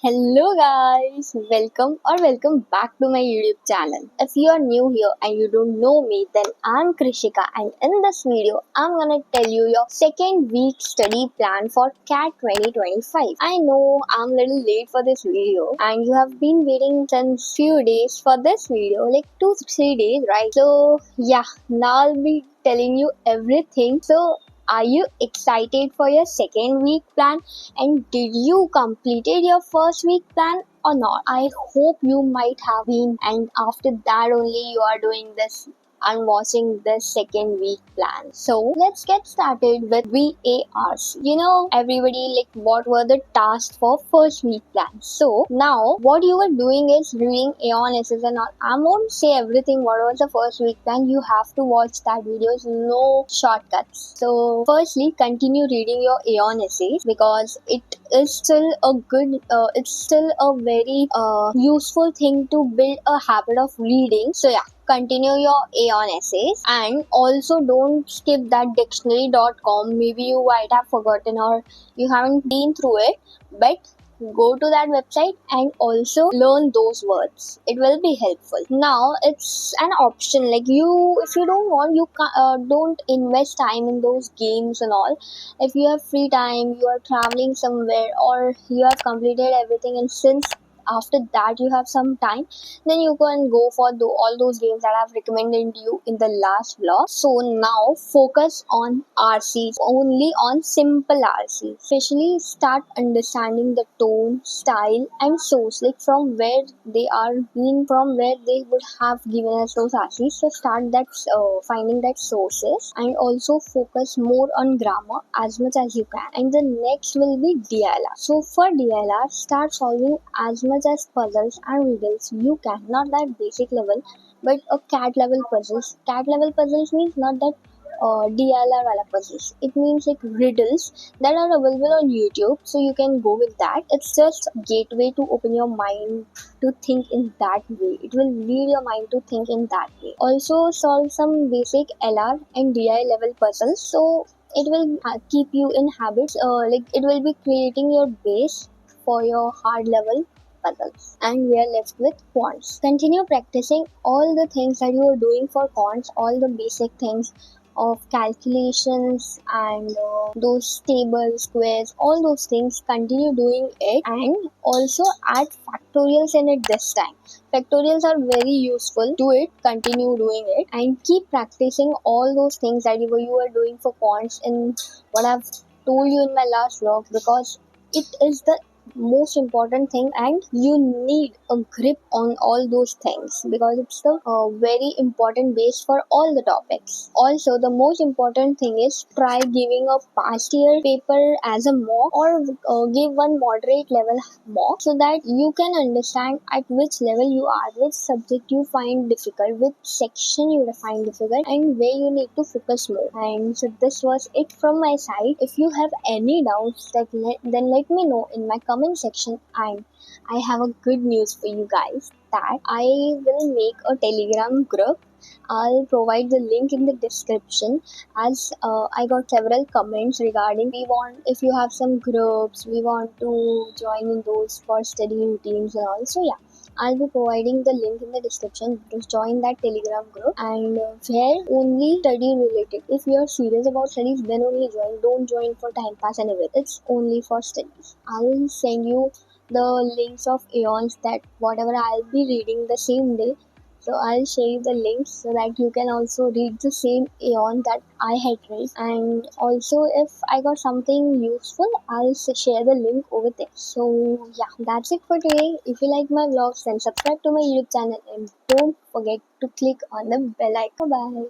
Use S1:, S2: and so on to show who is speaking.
S1: Hello guys, welcome back to my YouTube channel. If you are new here and you don't know me, then I'm Krishika and in this video I'm gonna tell you your second week study plan for CAT 2025. I know I'm a little late for this video and you have been waiting since few days for this video, like 2 3 days, right? So yeah, now I'll be telling you everything. So are you excited for your second week plan? And did you completed your first week plan or not? I hope you might have been, and after that only you are doing this and watching this second week plan. So let's get started with VARs. Everybody, like, what were the tasks for first week plan? So now what you are doing is reading Aeon essays and all. I won't say everything what was the first week plan. You have to watch that videos, no shortcuts. So firstly, continue reading your Aeon essays because it is still a good it's still a very useful thing to build a habit of reading. So yeah, continue your Aeon essays and also don't skip that dictionary.com. Maybe you might have forgotten or you haven't been through it, but go to that website and also learn those words. It will be helpful. Now it's an option, like, you, if you don't want, don't invest time in those games and all. If you have free time, you are traveling somewhere, or you have completed everything, and since after that you have some time, then you can go for all those games that I've recommended you in the last vlog. So now focus on RCs, only on simple RCs. Especially start understanding the tone, style, and source, like from where they are being, from where they would have given us those RCs. So start that finding that sources, and also focus more on grammar as much as you can. And the next will be DLR. So for DLR, start solving as much as puzzles and riddles you can. Not that basic level, but a cat level puzzles. Cat level puzzles means not that DLR wala puzzles. It means like riddles that are available on YouTube, so you can go with that. It's just a gateway to open your mind to think in that way. It will lead your mind to think in that way. Also solve some basic LR and DI level puzzles. So it will keep you in habits. Like, it will be creating your base for your hard level puzzles. And we are left with quants. Continue practicing all the things that you are doing for quants, all the basic things of calculations and those tables, squares, all those things. Continue doing it and also add factorials in it this time. Factorials are very useful. Do it, continue doing it, and keep practicing all those things that you are doing for quants in what I've told you in my last vlog, because it is the most important thing, and you need a grip on all those things because it's the very important base for all the topics. Also, the most important thing is try giving a past year paper as a mock, or give one moderate level mock, so that you can understand at which level you are, which subject you find difficult, which section you find difficult, and where you need to focus more. And so this was it from my side. If you have any doubts, then let me know in my comment section. And I have a good news for you guys, that I will make a Telegram group. I'll provide the link in the description, as I got several comments regarding, we want, if you have some groups, we want to join in those for study routines and all. So yeah, I'll be providing the link in the description to join that Telegram group, and where only study related. If you are serious about studies, then only join. Don't join for time pass and everything. It's only for studies. I'll send you the links of Aeons, that whatever I'll be reading the same day. So I'll share you the links so that you can also read the same Aeon that I had read. And also, if I got something useful, I'll share the link over there. So yeah, that's it for today. If you like my vlogs, then subscribe to my YouTube channel and don't forget to click on the bell icon. Bye.